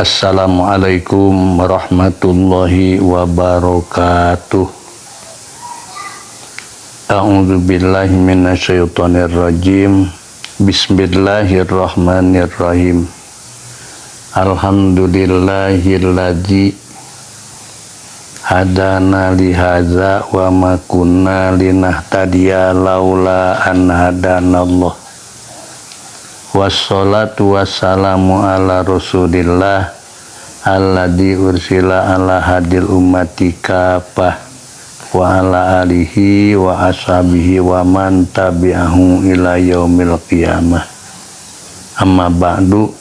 Assalamualaikum warahmatullahi wabarakatuh. A'udzu billahi minasyaitonir rajim. Bismillahirrahmanirrahim. Alhamdulillahilladzi hadana li hadza wa ma kunna linahtadiya laula an hadanallah. Wassalatu wassalamu ala rasulillah alladzi ursila ala hadil ummati kafah wa ala alihi wa ashabihi wa man tabi'ahu ila yaumil qiyamah. Amma ba'du.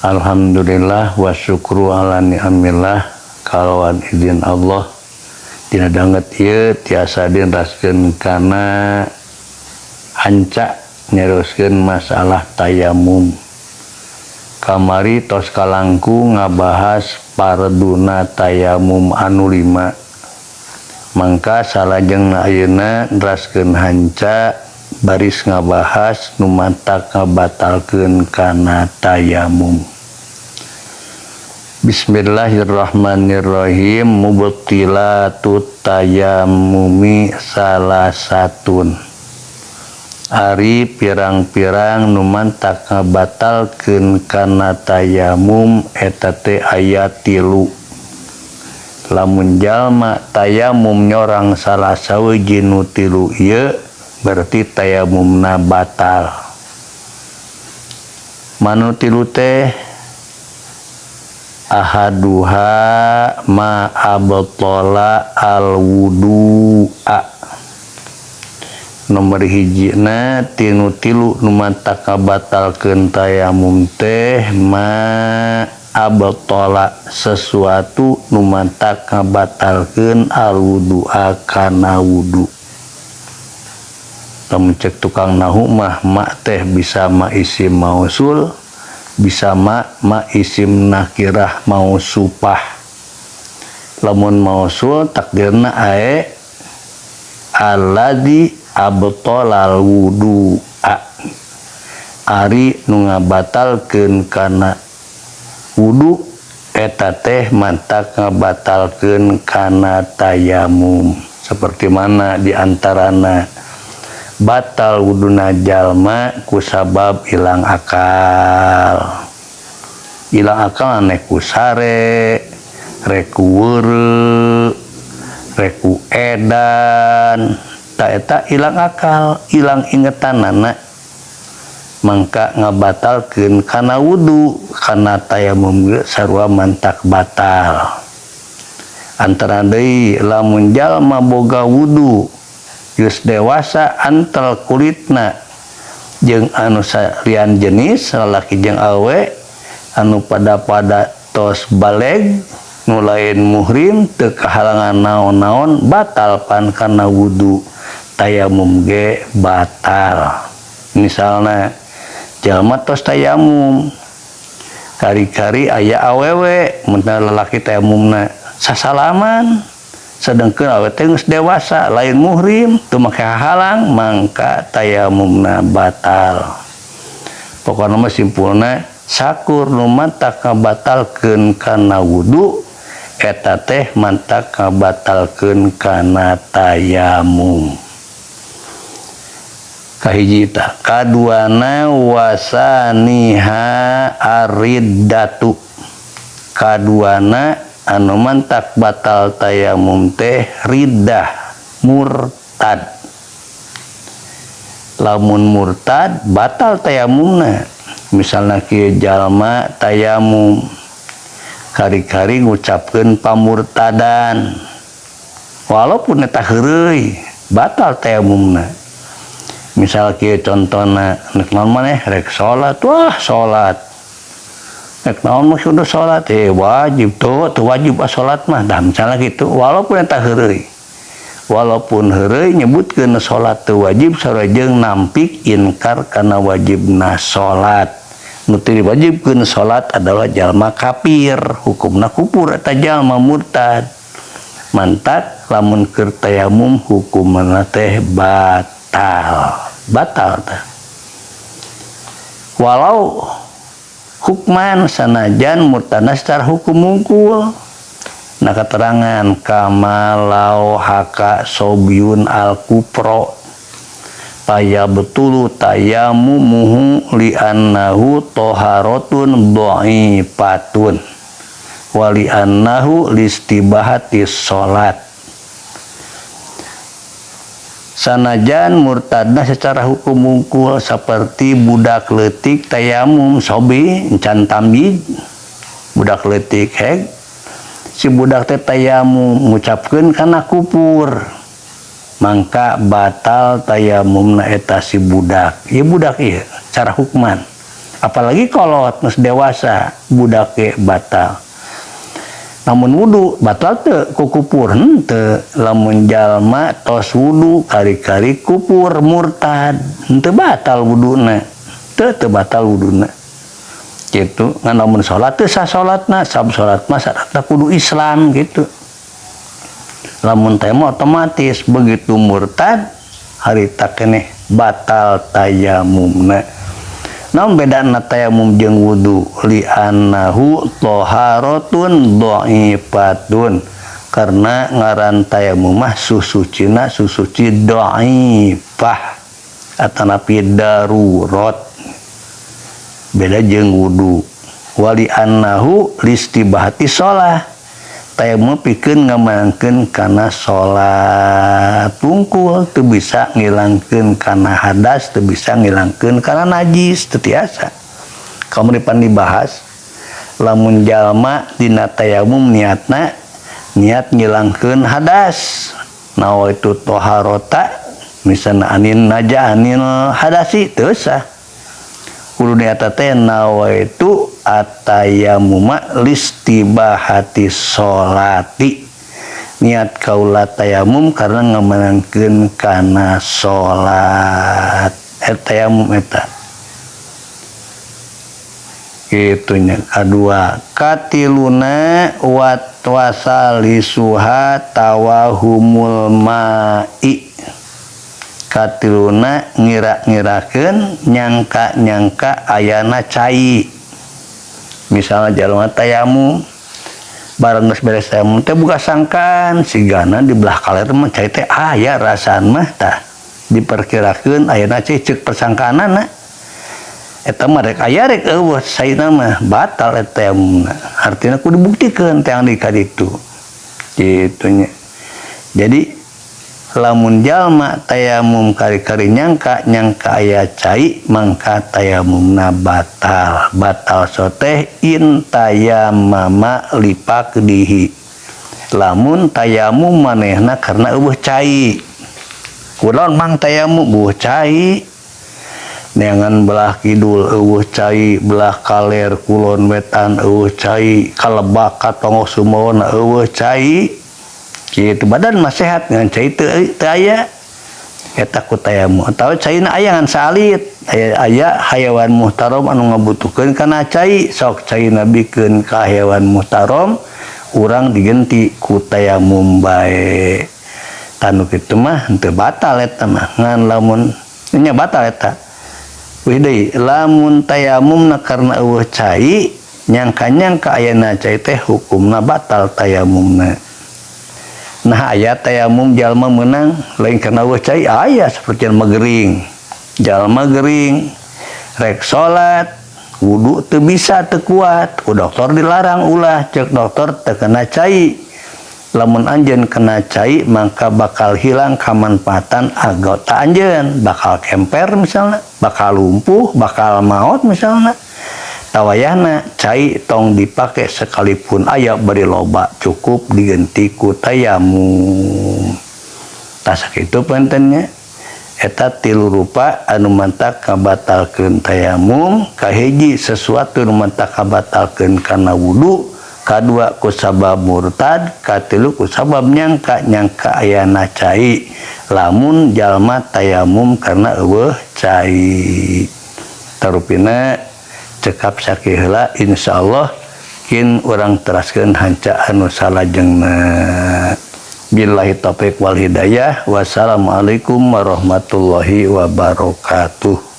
Alhamdulillah wa syukru ala ni'amillah kalawan izin Allah dina danget ieu tiasa dinraskeun kana anca nyeruskeun masalah tayamum. Kamari tos kalangku ngabahas parduna tayamum anu 5. Mangka salajengna ayeuna neraskeun hanca baris ngabahas nu mantak ngabatalkeun kana tayamum. Bismillahirrahmanirrahim. Mubtilatut tayammumi salasatun. Ari pirang-pirang nu mantak ngabatalkeun kana tayamum eta teh aya 3. Lamun jalma tayamum nyorang salah sawiji nu 3 ieu berarti tayamumna batal. Manu 3 teh ahaduha ma abtala al wudu'a. Nomor hijina tinu 3 nu mantak ngabatalkeun tayamum teh ma abtala sesuatu nu mantak ngabatalkeun al wudu'a kana wudu. Lamun cek tukang nahu mah ma teh bisa ma isim mausul, bisa ma isim nakirah mausupah. Lamun mausul takdirna ae alladzi abtalal wudu'a, ari nu ngabatalkeun kana wudu eta teh mantak ngabatalkeun kana tayamum. Seperti mana diantarana batal wuduna jalma ku sabab ilang akal. Ilang akal ane ku sare, reku weureu, reku edan, eta ilang akal, ilang ingetanana, mangka ngabatalkeun kana wudu, kana tayamum sarua mantak batal. Antara deui lamun jalma boga wudu geus dewasa antel kulitna jeung anu salian jenis lalaki jeung awe anu pada tos baleg nu lain muhrim teu kahalangan naon-naon batal pan kana wudu. Tayamum ge batal. Misalna jalma tos tayamum kari-kari aya awewe mun lalaki tayamumna sasalaman sedengkeun awewe teh geus dewasa lain muhrim teu make halang mangka tayamumna batal. Pokona mah simpulna sakur nu mantak ngabatalkeun kana wudu eta teh mantak ngabatalkeun kana tayamum. Kahijita kaduana wasaniha ariddatu. Kaduana anu mantak batal tayamum teh riddah, murtad. Lamun murtad batal tayamumna. Misalna kieu jalma tayamum kari-kari ngucapkeun pamurtadan walaupun eta heureuy batal tayamumna. Misal kieu contona nek naon maneh rek salat, wah salat. Nek naon maksudna salat? Wajib teu wajib salat mah. Dah misalna kitu walaupun eta heureuy. Walaupun heureuy nyebutkeun salat teu wajib sareng nampik inkar kana wajibna salat. Nu teu diwajibkeun salat adalah jalma kafir, hukumna kufur eta jalma murtad. Mantak lamun keur tayamum hukumna teh batal teh. Walau hukman sanajan murtadna secara hukum mungkul. Nah keterangan kamalau haka sobyun al kupro taya betulu tayamumuhu li'annahu toharotun dha'ifatun wali annahu listibahati sholat. Sanajan murtadna secara hukum mungkul seperti budak leutik tayamum sobi encan tambid budak leutik heg si budak teh tayamum ngucapkeun kana kupur mangka batal tayamumna eta si budak. Ieu budak ieu cara hukman. Apalagi kolot geus dewasa budak ge batal. Namun wudu batal teu ku kupur henteu. Lamun jalma tos wudu kari-kari kupur murtad henteu batal wuduna. Teu batal wuduna. Gitu ngan lamun salat teu sah salatna, sab salat mah syaratna kudu Islam gitu. Lamun teh mah otomatis begitu murtad harita keneh batal tayamumna. Namun bedana tayamum jeung wudu li annahu toharotun dha'ifatun karena ngaran tayamum mah susucina susuci dhaifah atanapi darurat beda jeung wudu. Wali annahu listibahati shalah tayamum pikeun ngamanangkeun kana salat tungkul teu bisa ngilangkeun kana hadas teu bisa ngilangkeun kana najis teu tiasa. Kamuripan dibahas lamun jalma dina tayamum niatna niat ngilangkeun hadas nawa itu toharota misalna anin naja anil hadasi teu sah kudu niat teh nawa itu atayamuma listibahati sholati niat kaula tayamum karena ngamanangkeun kana salat tayamum eta kitunya. Kadua katiluna watwasalisuha tawahumul ma'i katiluna ngira-ngirakeun nyangka-nyangka ayana cai. Misalnya jalma tayamum bareng geus beres tayamum teh buka sangkan sigana di belah kaler mah cai teh aya rasaan mah tah diperkirakeun ayana cai ceuk persangkaanana eta mah rek aya rek eueuh saina mah batal eta tayamumna. Artina kudu dibuktikan teh anu ka ditu kitu nya. Jadi lamun jalma tayamum kari-kari nyangka aya cai mangka tayamumna batal soteh in tayamama lipakdihi lamun tayamum manehna karena eueuh cai kunaon mang tayamum eueuh cai neangan belah kidul eueuh cai belah kaler kulon wetan eueuh cai kalebak katongos sumawana eueuh cai kitu badan mah sehat ngan cai teu aya eta ku tayamum atawa caina aya ngan salit aya hayawan muhtaram anu ngabutuhkeun kana cai sok caina bikeun ka hayawan muhtaram urang digenti ku tayamum bae tanu kitu mah henteu batal eta mah ngan lamun nya batal eta wih deui lamun tayamumna karena eueuh cai nyangka-nyangka ayana cai teh hukumna batal tayamumna. Nah ayat tayamum jalma menang lain karena eueuh cai aya seperti jalma gering. Jalma gering rek salat wudu teu bisa teu kuat, ku dokter dilarang ulah cek dokter teu kena cai. Lamun anjeun kena cai maka bakal hilang kamanfaatan anggota anjeun, bakal kemper misalnya, bakal lumpuh, bakal maot misalnya. Tawayahna cai tong dipake sekalipun aya bari loba cukup diganti ku tayamum. Tah sakitu pentennya eta tilu rupa anu mantak kabatalkeun tayamum, kahiji sesuatu anu mantak kabatalkeun kana wudu, kadua ku sabab murtad, katilu ku sabab nyangka ayana cai. Lamun jalma tayamum karena eueuh cai. Tarupina cekap sakit heula insyaallah kin urang teraskeun hanca anu salajengna. Billahi taufiq wal hidayah. Wassalamualaikum warahmatullahi wabarakatuh.